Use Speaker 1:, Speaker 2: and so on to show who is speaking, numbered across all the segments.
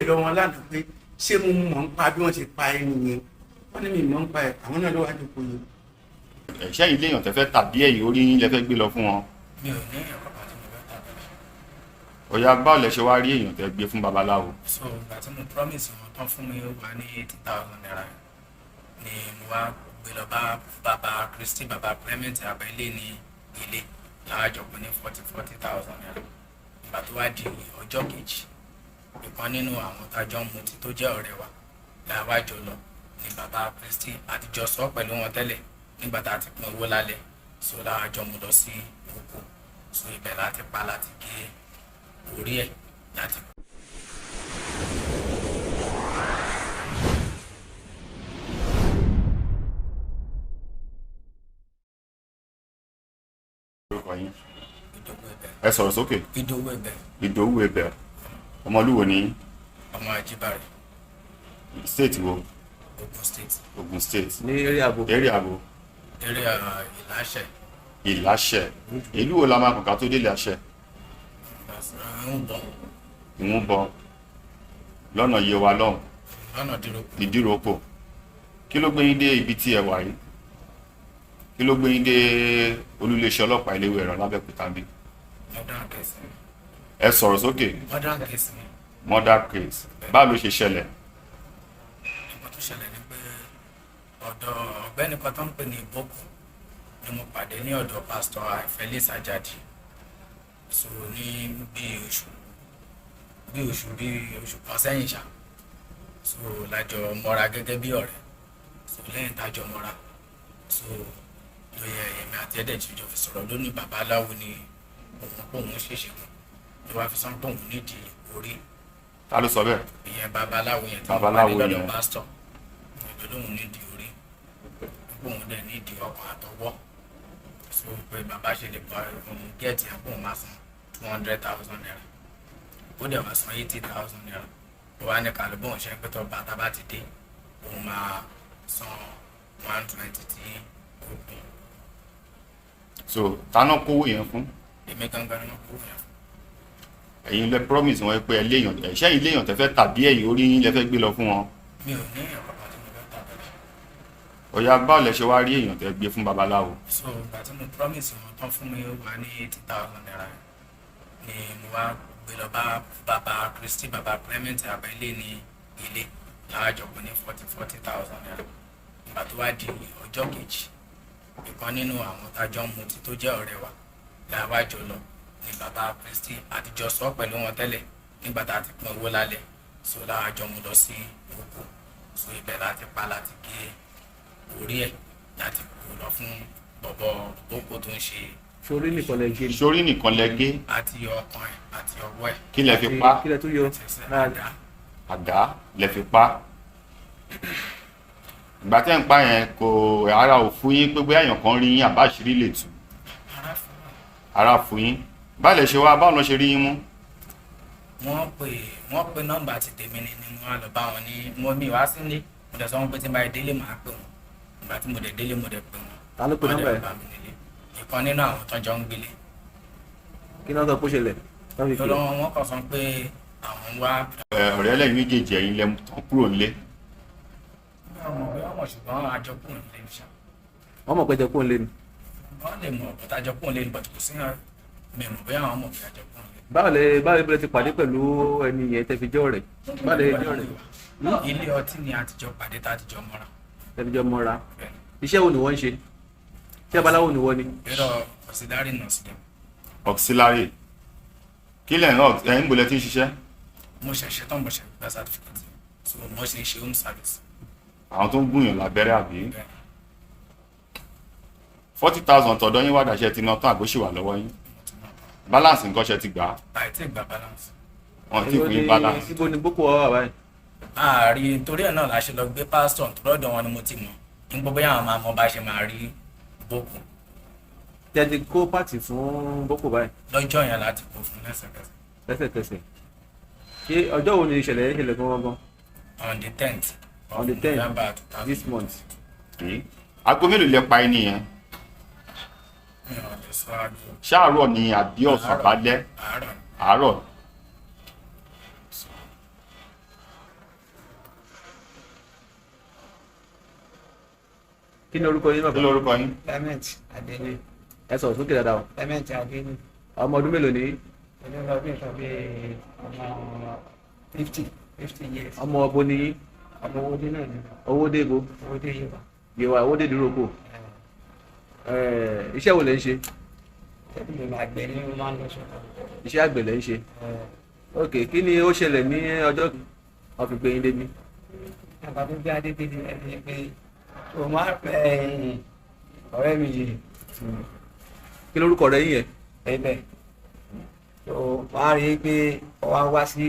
Speaker 1: lọ wọn lánàá pé ṣé mo mọ̀ ń pa bí wọ́n ṣe pa ẹni yẹn wọ́n ní mi mọ̀ ń pa ẹ̀ àwọn náà ló wá jókòó yẹn.
Speaker 2: ẹ̀ṣẹ́ ilé èèyàn tẹ́fẹ́ tàbí ẹ̀yìn orí yín lẹ́fẹ́ gbé lọ fún wọn.
Speaker 3: mi ò ní ẹ̀kọ́ bá tí mo fẹ́ tàbí.
Speaker 2: ọ̀yà báwo lẹ ṣe wá rí èèyàn tẹ́ gbé fún babaláwo.
Speaker 3: so ìgbà tí mo promise wọn tán fún mi wà ní 80,000 naira ni mo wá gbé lọ bá bàbá Kristi bàbá Clement abẹ́lé ní ilé láàjọpọ̀ ní 40,000 naira. ìgbà tó wá di ọjọ́ kejì ìkan nínú àwọn tájọ́ ń mutí tó jẹ́ ọ̀rẹ́ wa làwájọ lọ ní bàbá Kristi àtijọ́ sọ pẹ̀lú wọn tẹ́lẹ̀ nígbà tá a ti pín owó lálẹ́ so láwájọ mu lọ sí oko so ibẹ̀ láti pa láti gé orí ẹ̀ láti.
Speaker 2: ẹ sọ̀rọ̀ sókè.
Speaker 3: Ìdòwú Ẹ̀bẹ̀.
Speaker 2: Ìdòwú Ẹ̀bẹ̀ ọmọlúwo ní.
Speaker 3: ọmọ Ajíbàrẹ̀.
Speaker 2: state wo.
Speaker 3: Ogun state.
Speaker 2: Ogun state.
Speaker 1: ní eré àbò.
Speaker 2: eré àbò.
Speaker 3: eré Ìláṣẹ.
Speaker 2: Ìláṣẹ ìlú wo la máa kàn ká tó délé àṣẹ. ìwọ̀n bọ̀ lọ́nà Yewa lọ́hùn.
Speaker 3: lọ́nà
Speaker 2: Ìdíròkò. kí ló gbé yín dé ibi tí ẹ wà yìí kí ló gbé yín dé olúléeṣẹ́ ọlọ́pàá Eléwé Ẹ̀ràn lábẹ́òkúta bí.
Speaker 3: modern case.
Speaker 2: ẹ sọ̀rọ̀ sókè.
Speaker 3: modern case.
Speaker 2: murder case báwo ló ṣe ṣẹlẹ̀.
Speaker 3: nǹkan tó ṣẹlẹ̀ ni pé ọ̀dọ̀ ọ̀gbẹ́ni kan tó ń pè ní Ìbókù ni mo pàdé ní ọ̀dọ̀ pásítọ̀ Felix Ajadi so ní bí oṣù kan sẹ́yìn ṣá so lájọ mọ́ra gẹ́gẹ́ bí ọ̀rẹ́ so lẹ́yìn tájọ mọ́ra so lóye èmi àti ẹ̀dẹ̀ jíjọ fi sọ̀rọ̀ lónìí babaláwo ni òun ṣèṣe wọn ló wá fi sọ pé òun nídìí orí.
Speaker 2: ta ló sọ bẹ́ẹ̀.
Speaker 3: ìyẹn babaláwo yẹn tí
Speaker 2: babaláwo
Speaker 3: wọ́n pàdé
Speaker 2: yẹn
Speaker 3: lọ́dọ̀ pásítọ̀ ìjọ lóun nídìí orí òun dẹ̀ nídìí ọkàn àtọwọ́ so pé bàbá ṣe lè pa òun gẹ́ẹ̀tì àpò òun máa san 200,000 naira ó dẹ̀ wá san 80,000 naira ó wá ní kàlùbọ̀ òun ṣe ń pẹ́tọ́ bàtà bá ti dé òun máa san 120 tí ó kù.
Speaker 2: so táná kówó yẹn fún.
Speaker 3: èmi gangan ni wọ́n kó yẹn fún.
Speaker 2: ẹ̀yin lẹ promise wọn pé ẹlẹ́yàn ẹ̀ṣẹ́ iléyàn tẹ́fẹ́ tàbí ẹ̀yìn orí yín lẹ́fẹ́ gbé lọ fún wọn.
Speaker 3: mi ò ní ẹ̀kọ́ bá tí mo fẹ́ tàbí.
Speaker 2: ọ̀yà báwo lẹ ṣe wá rí èèyàn tẹ́ gbé fún babaláwo.
Speaker 3: so ìgbà tí mo promise wọn tán fún mi wà ní 80,000 naira ni mo wá gbé lọ bá bàbá Kristi bàbá Clement abẹ́lé ní ilé láàjọpọ̀ ní 40,000 naira. ìgbà tó wá di ọjọ́ kejì ìkan nínú àwọn tájọ́ ń mutí tó jẹ́ ọ̀rẹ́ wa làwájọ lọ ní bàbá Kristi àtijọ́ sọ pẹ̀lú wọn tẹ́lẹ̀ nígbà tá a ti pín owó lálẹ́ so láwájọ mu lọ sí oko so ibẹ̀ láti pa láti gé orí ẹ̀ láti kú lọ fún bọ̀bọ̀ boko tó ń ṣe.
Speaker 1: sórí nìkan lẹ gé.
Speaker 2: sórí nìkan lẹ gé.
Speaker 3: àti ọkàn ẹ̀ àti ọwọ́ ẹ̀.
Speaker 2: kí lẹ fi pa.
Speaker 1: kí lẹ tó yọ.
Speaker 2: àdá lẹ fi pa. ìgbà tẹ́ ń pa yẹn kò ara ò fún yín pé bóyá èèyàn kan rí yín àbá àṣírí lè tú. ara fún yín báwo lẹ ṣe wá báwo lọ ṣe rí yín mú.
Speaker 3: wọ́n pe nọ́mbà ti tèmi ni mo wá lọ bá wọn ní mo mi wá sí ní mo dẹ̀ sọ wọn pé tí n bá délé màá pè wọn ìgbà tí mo dẹ̀ délé mo dẹ̀ pè wọn.
Speaker 1: ta ló pe nọ́mbà yẹn.
Speaker 3: ìkan nínú àwọn tó jọ ń gbélé.
Speaker 1: kí náà sọ pé ó ṣẹlẹ̀.
Speaker 3: lọ́wọ́ wọn kàn sọ pé àwọn wá.
Speaker 2: ọ̀rẹ́ ẹlẹ́yìn méjèèjì ẹ̀yin lẹ tán kúrò nílé.
Speaker 3: ṣùgbọ́n àjọkùn lè ṣá.
Speaker 1: wọ́n mọ̀ pé jẹ́kùn lé ni.
Speaker 3: wọ́n lè mọ̀ bọ́tà àjọkùn lé ni bọ́tà kò sí mẹ́mọ̀ bóyá àwọn mọ̀ bí àjọkùn lé.
Speaker 1: báwo lẹ ti pàdé pẹ̀lú ẹni yẹn tẹ́ fi jẹ́ ọ̀rẹ́. báwo lẹ jẹ́ ọ̀rẹ́.
Speaker 3: ilé ọtí ni àtijọ́ pàdé tá àtijọ́ mọ́ra.
Speaker 1: tẹ́fíjọ́ mọ́ra. iṣẹ́ wo ni wọ́n ń ṣe. iṣẹ́ babaláwo ni wọ́n ni.
Speaker 3: ẹ̀rọ auxiliary nurse dem.
Speaker 2: auxiliary kí lẹ́yìn náà ẹ̀yin gbọ́dọ̀ tí ń ṣiṣẹ́.
Speaker 3: mo ṣẹ̀ṣẹ̀ tán mo ṣẹ̀ gba certificate so mo ṣe ṣe home service.
Speaker 2: àwọn tó ń gúnyàn lábẹ́rẹ́ àbí. 40,000 tọ̀dọ̀ yín wádà ṣe ti ná tán àgbóṣì wà lọ́wọ́ yín. balance nǹkan ṣe ti gbà á.
Speaker 3: àìtí ìgbà balance.
Speaker 2: wọn ti pín balance.
Speaker 1: ibo ni boko wà báyìí.
Speaker 3: ààrí torí ẹ̀ náà la ṣe lọ gbé pásítọ̀ tó lọ́dọ̀ wọn ni mo ti mọ̀ ní gbogbo yàrá máa mọ bá ṣe máa rí boko.
Speaker 1: tẹ́tí kó pàtì fún boko báyìí.
Speaker 3: lọ́jọ́ yẹn láti kó fún lẹ́sẹ̀kẹsẹ̀.
Speaker 1: lẹ́sẹ̀kẹsẹ̀ ṣé ọjọ́ wo ni ìṣẹ̀lẹ̀ gangan.
Speaker 3: on the 10th.
Speaker 1: on the 10th this month.
Speaker 2: aago mélòó lẹ pa ẹni yẹn.
Speaker 3: mi ò lè sọ àgbo.
Speaker 2: ṣáàrọ̀ ni àbí ọ̀sán balẹ̀.
Speaker 3: àárọ̀.
Speaker 2: àárọ̀.
Speaker 4: kí ni orúkọ yín
Speaker 2: kí
Speaker 4: bàbá?
Speaker 2: lorúkọ yín?
Speaker 3: Clement Adéní.
Speaker 4: ẹ sọ̀rọ̀ sókè dáadáa o.
Speaker 3: Clement Adéní.
Speaker 4: ọmọ ọdún mélòó ni?
Speaker 3: Olúwàbí nǹkan bí ọmọ 50 years.
Speaker 4: ọmọ ọbọ ni yín?
Speaker 3: Ọmọ Owódé náà ni.
Speaker 4: Owódé ibo?
Speaker 3: Owódé Yorùbá.
Speaker 4: Yewa Owódé dúrókò. iṣẹ́ wo lẹ ń ṣe?
Speaker 3: Ẹbí mi àgbẹ̀ ni mo máa ń lọ sọ́kọ̀.
Speaker 4: iṣẹ́ àgbẹ̀ lẹ ń ṣe. ok kí ni ó ṣẹlẹ̀ ní ọjọ́ wọ́n fi gbé yín débi?
Speaker 3: Bàbá tó gbé adé débi ẹni pé o máa pẹ́ ọ̀rẹ́ mi yìí
Speaker 4: kí lórúkọ rẹ yín yẹn?
Speaker 3: ẹbẹ̀. So wọ́n á rí i pé ó wá sí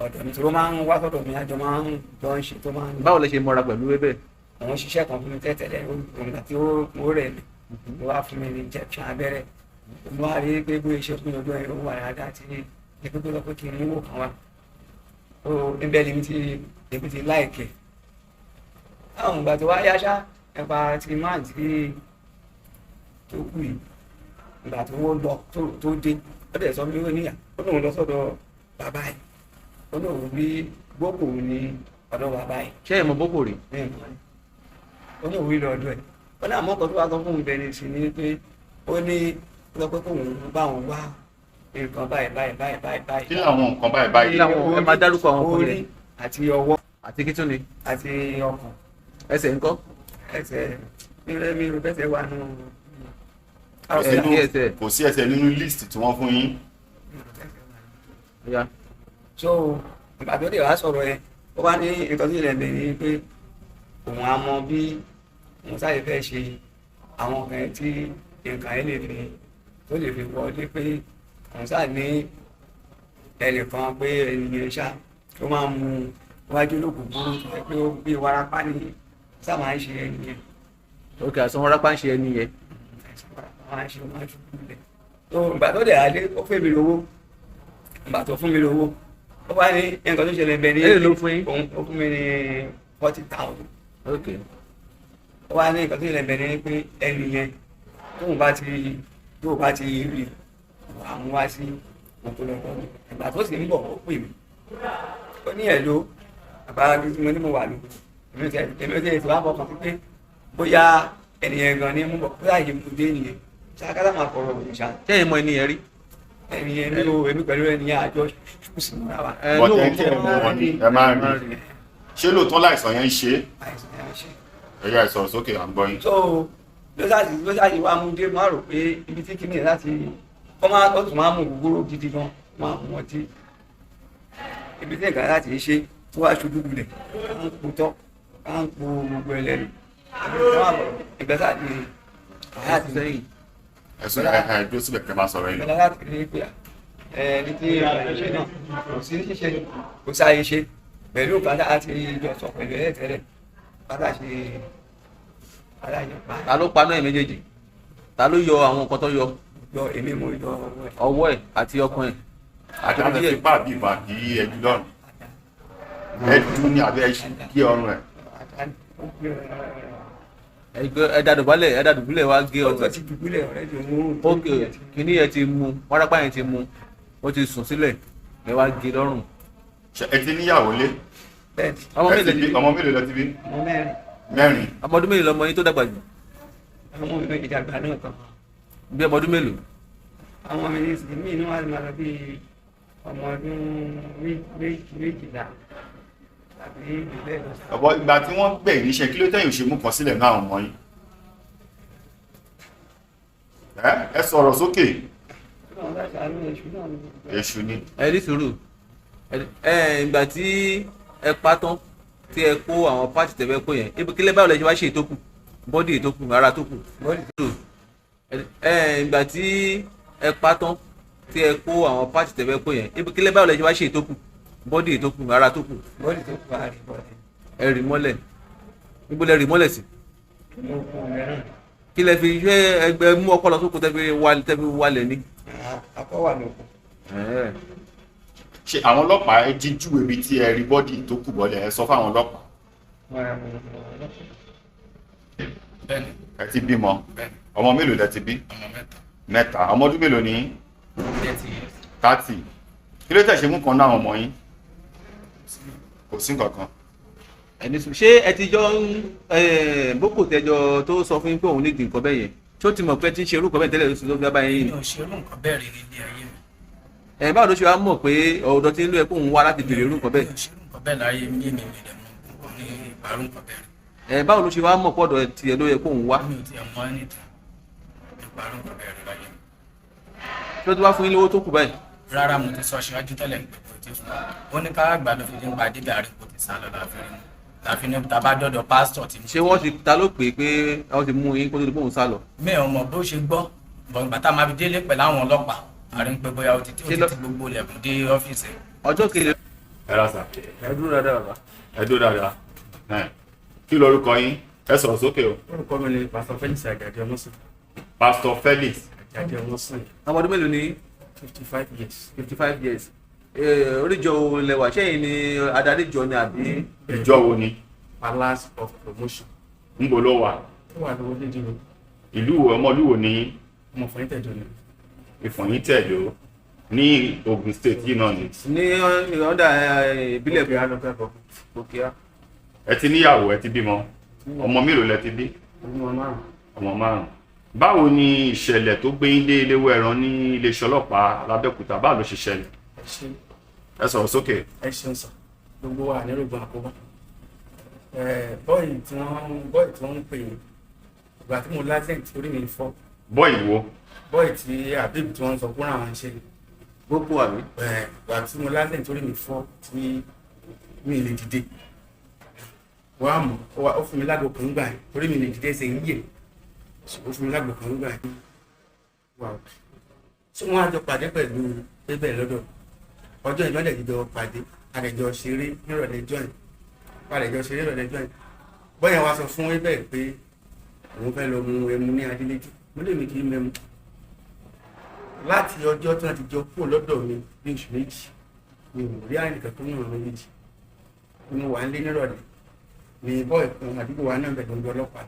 Speaker 3: ọ̀dọ̀ mi tí ó máa ń wá sọ́dọ̀ mi àjọ máa ń jọ ń ṣe tó máa ń.
Speaker 4: báwo lẹ ṣe mọra pẹ̀lú ewébẹ̀?
Speaker 3: Àwọn ṣiṣẹ́ kan fún mi tẹ́tẹ̀lẹ̀ òǹgbà tí ó rẹ̀ mi ló wá fún mi ní injection abẹ́rẹ́. Mo wá rí i pé bóyá iṣẹ́ fún mi ọjọ́ yẹn ó wà dáadáa tí ẹgbẹ́ tó lọ pé kí n níwò kan wá. Ó níbẹ̀ ni èmi ti láìkẹ̀. Àwọn ìgbà tó wá yáṣá ẹ̀pà ti máa tí tó kù yìí ìgbà tó wọ́n lọ tó dé ó dẹ̀ sọ mí ó níyà ó lóun lọ sọ́dọ̀ bàbá yìí ó lóun rí gbókò ní ọ̀dọ̀ bàbá yìí.
Speaker 4: ṣé ẹ mọ boko rí?
Speaker 3: Ó ní òwúrọ̀ ọdún ẹ̀ ó ní àmọ́ kan tó wá sọ fún mi bẹ̀rẹ̀ sí ni pé ó ní lọ pé kóun bá òun wá nǹkan báyìí.
Speaker 2: kí làwọn nǹkan báyìí?
Speaker 4: kí làwọn ẹ máa dárúkọ àwọn ọkùnrin
Speaker 3: orí àti ọwọ́
Speaker 4: àti kí tún ni?
Speaker 3: àti ọkàn
Speaker 4: ẹsẹ̀ ńkọ́?
Speaker 3: ẹsẹ̀ mi ò bẹ́sẹ̀ wà nù.
Speaker 2: kò sí ẹsẹ̀ nínú list tí wọ́n fún yín.
Speaker 4: ya
Speaker 3: So ìgbà tó dé wá sọ̀rọ̀ yẹn ó wá ní nǹkan tó yẹ lẹ́bẹ̀ẹ́ ni pé òun á mọ bí òun sáré fẹ́ ṣe àwọn nǹkan tí nǹkan yẹn lè fi tó lè fi wọlé pé òun sáré ní ẹnìkan pé ènìyàn ṣá tó máa ń mu wájú lókùn burú tó yẹ pé ó gbé warapa ní sáà máa ń ṣe ènìyàn.
Speaker 4: ok àsán warapa ń ṣe ẹni yẹn.
Speaker 3: Máa ń ṣe máa ń ṣubú lẹ̀. So ìgbà tó dẹ̀ adé ó fẹ́ mi lówó ìgbà tó fún mi lówó ó wá ní nǹkan tó ṣẹlẹ̀ bẹ́ẹ̀ ni
Speaker 4: èlé ló fún yín?
Speaker 3: ó fún mi ní 40,000.
Speaker 4: ok
Speaker 3: Ó wá ní nǹkan tó ṣẹlẹ̀ bẹ́ẹ̀ ni pé ẹni yẹn tóun bá ti rí àwọn wá sí ọ̀pọ̀lọpọ̀ ìgbà tó sì ń bọ̀ ó pè mí ó ní ẹ̀ ló àbára bí mo ní mo wà lò èmi ò tẹ̀ ètò àbọ̀ kan pé bóyá ẹni yẹn gan ni mú bọ̀ bóyá yìí mú dé nìyẹn ṣákátà máa fọ̀rọ̀ òun ṣá.
Speaker 4: ṣé ẹ mọ ẹni yẹn rí?
Speaker 3: Ẹni yẹn ní o èmi pẹ̀lú ẹni yẹn àjọ ṣùkùsì múra wa.
Speaker 2: bọ́tẹ́ tí ẹ mọ̀ wọ́n ní ẹ máa rí ṣé lóòótọ́ láìsàn yẹn ń ṣe
Speaker 3: àìsàn yẹn ṣe.
Speaker 2: ẹ̀yà ìsọ̀rọ̀ sókè à ń gbọ́ yín.
Speaker 3: So ló ṣáàṣì wá mú dé mo á rò pé ibi tí kìíní láti ó tún máa mú gbogbo gidi gan máa mú ọtí ibi tí nǹkan láti ṣe tó wá ṣojú gulẹ̀ ká ń po tọ́ ká ń po gbogbo ẹlẹ́nu ìgbésà ni àyà ti sẹ́yìn.
Speaker 2: ẹ̀sùn ẹ̀ dúró síbẹ̀ kẹ́ máa sọ̀rọ̀ yín lọ.
Speaker 3: ìgbésà láti rí pé ẹni tí ìṣe náà kò sí ṣíṣe kò sáyé ṣe pẹ̀lú nǹkan láti jọ sọ pẹ̀lú ẹlẹ́tẹ̀rẹ̀ bàtà ṣe aláyọ̀pá.
Speaker 4: ta ló paná ẹ̀ méjèèjì? ta ló yọ àwọn nǹkan tó yọ?
Speaker 3: Yọ èmi mo yọ
Speaker 4: ọwọ́ ẹ̀ àti ọkàn ẹ̀.
Speaker 2: àdá lè fi bá àbí ìbá kí ẹjú lọ́rùn ẹjú ní àbí kí ọrùn ẹ̀.
Speaker 4: ẹ dàdùbúlẹ̀ wá gé ọrùn
Speaker 3: ọ̀tọ̀
Speaker 4: ẹ̀.
Speaker 3: ti dùbúlẹ̀ ọ̀rẹ́ jù mú.
Speaker 4: ok kìíní yẹn ti mu wárápá yẹn ti mu ó ti sùn sílẹ̀ ẹ wá gé lọ́rùn.
Speaker 2: ṣé ẹ ti níyàwó lé?
Speaker 3: Bẹ́ẹ̀ni
Speaker 4: ọmọ
Speaker 2: ẹ
Speaker 4: mélòó
Speaker 2: ti bí ọmọ mélòó lọ ti bí?
Speaker 3: ọmọ mẹ́rin
Speaker 2: mẹ́rin.
Speaker 4: ọmọ ọdún mélòó lọmọ yín tó dàgbà jù?
Speaker 3: ọmọ mi méjì dàgbà náà kan.
Speaker 4: bí ọmọ ọdún mélòó?
Speaker 3: àwọn mi ní ìsinmi inú wa máa lọ bí ọmọ ọdún méjìlá tàbí ìbílẹ̀ lọ.
Speaker 2: ọ̀pọ̀ ìgbà tí wọ́n gbẹ̀ níṣẹ́ kí ló tẹ̀yìn òṣèlú kan sílẹ̀ náà ọmọ yín? ẹ sọ̀rọ̀ sókè. èṣù ni.
Speaker 4: ẹ ní sùúrù ìgbà tí ẹ pa tán tí ẹ kó àwọn pàtì tẹ̀fẹ́ kó yẹn ibi kílẹ̀ báwo lẹ ṣe wá ṣe ìtókù bọ́dì ìtókù ara tó kù. ìgbà tí ẹ pa tán tí ẹ kó àwọn pàtì tẹ̀fẹ́ kó yẹn ibi kílẹ̀ báwo lẹ ṣe wá ṣe ìtókù bọ́dì ìtókù ara tó kù.
Speaker 3: bọ́ọ̀lì tó kù àárín bọ́ọ̀lì.
Speaker 4: ẹ rì mọ́lẹ̀ níbo lẹ rì mọ́lẹ̀ sí?
Speaker 3: mo kù mẹ́rin.
Speaker 4: kí lẹ fi ṣe ẹgbẹ́ mú ọpọlọ sóko tẹ́ fi wálẹ̀ ní.
Speaker 3: akọ́ wà lóko.
Speaker 2: ṣe àwọn ọlọ́pàá ẹ ti júwe ibi tí ẹ rí bọ́dì tó kù bọ́lẹ̀ ẹ sọ fáwọn ọlọ́pàá.
Speaker 3: Bẹ́ẹ̀ni.
Speaker 2: ẹ ti bímọ
Speaker 3: Bẹ́ẹ̀ni.
Speaker 2: ọmọ mélòó lẹ ti bí?
Speaker 3: ọmọ
Speaker 2: mẹ́ta. ọmọ ọdún mélòó ni?
Speaker 3: 30 years.
Speaker 2: 30. kí ló tẹ̀ ṣe mú kan náà ọmọ yín? kò sí nǹkan kan.
Speaker 4: ẹni sùn ṣé ẹ ti jọ ń boko tẹjọ tó sọ fún yín pé òun nídìí nǹkan bẹ́ẹ̀ yẹn tó ti mọ̀ pé tí ń ṣe irú nǹkan bẹ́ẹ̀ tẹ́lẹ̀ lóṣù tó fi bá yín.
Speaker 3: mi ò ṣe irú nǹkan bẹ́ẹ̀ rí nílé ayé mi.
Speaker 4: báwo ló ṣe wá mọ̀ pé ọ̀dọ̀ tí ń lọ ẹ kó òun wá láti béèrè irú nǹkan bẹ́ẹ̀.
Speaker 3: mi ò ṣe irú nǹkan bẹ́ẹ̀ láyé mi mi lè mọ ní ìparú nǹkan bẹ́ẹ̀ rí.
Speaker 4: báwo ló ṣe wá mọ̀ pọ̀dọ̀ tiẹ̀ ló yẹ kó òun wá.
Speaker 3: mi ò tiẹ̀ mọ anything ìparú nǹkan bẹ́ẹ̀ rí láyé mi.
Speaker 4: ṣé ó ti wá fún yín lówó tó kù báyìí.
Speaker 3: rárá mo ti sọ ṣíwájú tẹ́lẹ̀ pé kò tí fún ó ní ká gbà ló fi dín pa débi àríkò ti sá lọ láfi ní tàbá dọ́dọ̀ pásítọ̀ tí.
Speaker 4: ṣé wọ́n ti ta ló pè pé wọ́n ti mú yín kó tó di pé òun sá lọ.
Speaker 3: mi ò mọ̀ bó ṣe gbọ́ bọ̀n bàtà máa fi délé pẹ̀lú àwọn ọlọ́pàá àárín pé bóyá ó ti gbogbo lẹ̀kùn dé ọ́fíìsì.
Speaker 4: ọjọ́ kejì.
Speaker 2: ẹ ra sà.
Speaker 4: ẹ dúró dáadáa bàbá.
Speaker 2: ẹ dúró dáadáa. kí lorúkọ yín ẹ sọ̀rọ̀ sókè o.
Speaker 1: orúkọ mi ni Pastor Felix Àjàdí Ọmọ́sùn.
Speaker 2: Pastor Felix.
Speaker 1: Àjàdí Ọmọ́sùn.
Speaker 4: ọmọ ọdún mélòó ni.
Speaker 1: 55 years.
Speaker 4: 55 years. oríjọ wo lẹwà ṣẹ́yìn ni adarí ìjọ ni àbí.
Speaker 2: ìjọ wo ni.
Speaker 1: Palace of Promotion.
Speaker 2: níbo ló wà.
Speaker 1: ó wà lówó lédè mi.
Speaker 2: ìlú wo ọmọlúwo ni.
Speaker 1: ọmọ Ìfọ̀yín Tẹ̀dó ni.
Speaker 2: Ìfọ̀yín Tẹ̀dó ní Ogun State yìí náà ni.
Speaker 4: ní ọ̀dà ìbílẹ̀
Speaker 1: Òkèá lọ́fẹ́ bọ̀.
Speaker 4: Òkèá.
Speaker 2: ẹ ti níyàwó ẹ ti bímọ ọmọ mélòó lẹ ti bí.
Speaker 1: ọmọ márùn.
Speaker 2: ọmọ márùn. báwo ni ìṣẹ̀lẹ̀ tó gbé yín dé iléèwé ẹ̀rọ ní iléeṣẹ́ ọlọ́pàá l'Abẹ́òkúta báwo ló ṣe ṣẹlẹ̀. ẹ sọ̀rọ̀ sókè.
Speaker 1: ẹ ṣeun sọ gbogbo wa nírògbòn àkóbá. bọ́ọ̀lì tí wọ́n ń pè é ìgbà tí mo lásẹ̀ǹtì orí mi fọ́.
Speaker 2: bọ́ọ̀lì wo.
Speaker 1: bọ́ọ̀lì tí àbíbi tí wọ́n sọ fún àwọn ṣe.
Speaker 4: gbogbo àmì.
Speaker 1: ìgbà tí mo lásẹ̀ǹtì orí mi fọ́ tí mi lè dìde. wọ́n á mọ̀ ó fún mi lágbo kan gbà yẹn orí mi lè dìde ṣe ń yè ó fún mi lágbo kan gbà yẹn. ṣé wọ́n á jọ pàdé pẹ̀lú bébẹ̀ lọ́dọ̀ ọjọ́ ìjọ́lẹ̀ jíjọ pàdé àdẹ̀jọ ṣeré nírọ̀lẹ́ jọ́ìn àdẹ̀jọ ṣeré nírọ̀lẹ́ jọ́ìn bọ́yà wa sọ fún ẹbẹ̀ pé òun fẹ́ lọ mu ẹmu ní adíléjú mo lè mi kì í mẹ́mu láti ọjọ́ tí wọ́n ti jọ kúrò lọ́dọ̀ mi ní oṣù méjì mi ò rí àyìnkan tó nù ọ̀rọ̀ méjì ni mo wà ń lé nírọ̀lẹ́ ní bọ́ọ̀ kan àdúgbò wa náà bẹ̀rẹ̀ lọ́dọ̀ ọlọ́pàá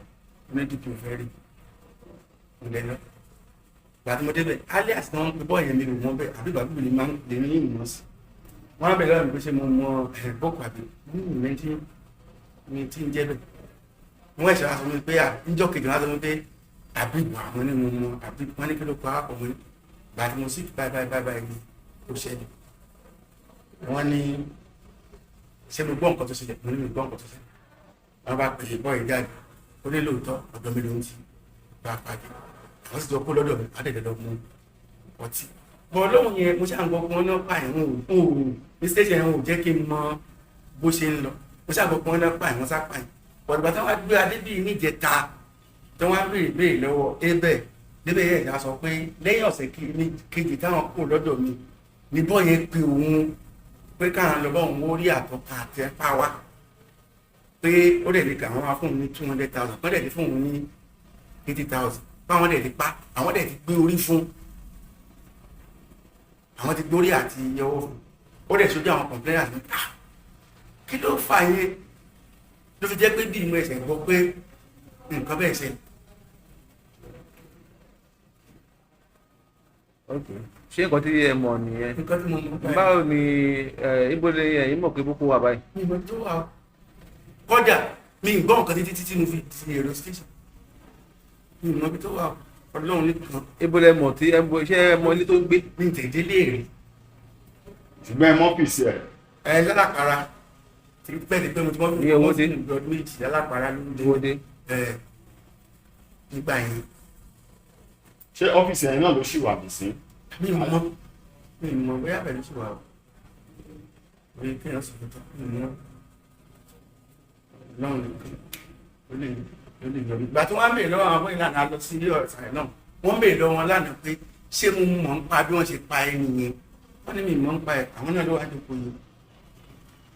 Speaker 1: ní dìbò fẹ́ rí ìlẹ́lọ́ gbàtí mo débẹ̀ alias náà ń pe bọ́ọ̀ yẹn mi ò mọ bẹ́ẹ̀ àbí bàbá mi máa ń lè ní ìmọ̀ sí wọ́n á bẹ̀rẹ̀ lọ́rùn pé ṣé mo mọ boko àbí mi tí ń jẹ́ bẹ́ẹ̀ wọ́n ẹ̀ṣẹ̀ wá sọ mi pé níjọ́ kejì wọ́n á sọ mi pé àbí àwọn ní mo mọ àbí wọ́n ní kí ló pa àpò mi gbàtí mo sì báyìí ni ó ṣẹlẹ̀ wọ́n ní ṣé mo gbọ́ nǹkan tó ṣẹlẹ̀ mo ní mi gbọ́ nǹkan tó ṣẹlẹ̀ wọ́n bá pè é bọ́ ìjáde ó ní lóòótọ́ ọ̀dọ́ mi ló ń ti bá a pàdé àwọn sì jọ kó lọ́dọ̀ mi adẹ́dẹ́dọ́ mú ọtí bọ́ lóhùn yẹn mo ṣàǹgbọ́ pé wọ́n náà pààyàn ní station yẹn ò jẹ́ kí n mọ bó ṣe ń lọ mo ṣàǹgbọ́ pé wọ́n náà pààyàn wọ́n sá pààyàn pọ̀lùbà tí wọ́n gbé adébí níjẹta tí wọ́n béèrè lọ́wọ́ ebẹ̀ débẹ̀ yẹn ìdá sọ pé lẹ́yìn ọ̀sẹ̀ kejì táwọn kó lọ́dọ̀ mi ní bọ́ yẹn pe òun pé káwọn lọ bá òun ó rí àtọ́ka àti ẹ̀pá wa pé ó dẹ̀ lè kà wọ́n wá fún òun ní 200,000 wọ́n dẹ̀ lè fún òun ní 80,000 báwọn dẹ̀ lè pa àwọn dẹ̀ ti gbé orí fún àwọn ti gbórí àti yọwọ́ fún ó dẹ̀ sojú àwọn complainants ní kí ló fà yẹn ló fi jẹ́ pé bí ìmọ̀ ẹ̀sẹ̀ gbọ́ pé nǹkan bẹ́ẹ̀ ṣe.
Speaker 4: ṣé nǹkan tí ẹ mọ̀ nìyẹn.
Speaker 1: nǹkan tí mo mọ̀ báyìí.
Speaker 4: báwo ni ibo lè yẹn yín mọ̀ pé boko wà báyìí.
Speaker 1: mi ìmọ̀ tó wà kọjá mi ì gbọ́ nǹkan títí tí mo fi di èrò station mi ìmọ̀ bí tó wà ọlọ́run nìkan.
Speaker 4: ibo lẹ mọ̀ tí ṣé ẹ mọ̀ ilé tó ń gbé.
Speaker 1: mi ì tẹ̀dé léèrè.
Speaker 2: ṣùgbọ́n ẹ mọ́ pìsì ẹ̀.
Speaker 1: ẹ lálápàrà tí pẹ́ẹ́lí pé mo ti mọ́ fi
Speaker 4: owó dé
Speaker 1: ọdún méjì lálápàrà
Speaker 4: owó dé.
Speaker 1: nígbà yẹn.
Speaker 2: ṣé ọ́fíìsì ẹ̀yin náà ló ṣì wà bí sí.
Speaker 1: mi mọ̀ bóyá pẹ̀lú ṣì wà o oye kéèyàn sì fún tán mi mọ̀ lọ́run nìkan ó lè yọrí. ìgbà tí wọ́n ń bèèrè lọ́wọ́ àwọn ọmọ ìlànà lọ sí ilé ọ̀sán náà wọ́n ń bèèrè lọ́wọ́ wọn lánàá pé ṣé mo mọ̀ ń pa bí wọ́n ṣe pa ẹni yẹn wọ́n ní mi mọ̀ ń pa ẹ̀ àwọn náà ló wá jókòó yẹn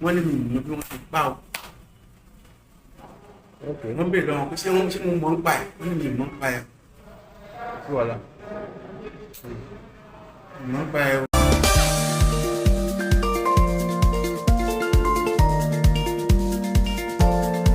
Speaker 1: wọ́n ní mi mọ̀ bí wọ́n ṣe pa ọ́ wọ́n bèèrè lọ́wọ́ pé ṣé mo mọ̀ ń pa ẹ̀ wọ́n ní mi mọ̀ ń pa ẹ̀.
Speaker 4: sí wàhálà.
Speaker 1: mọ̀ ń pa ẹ̀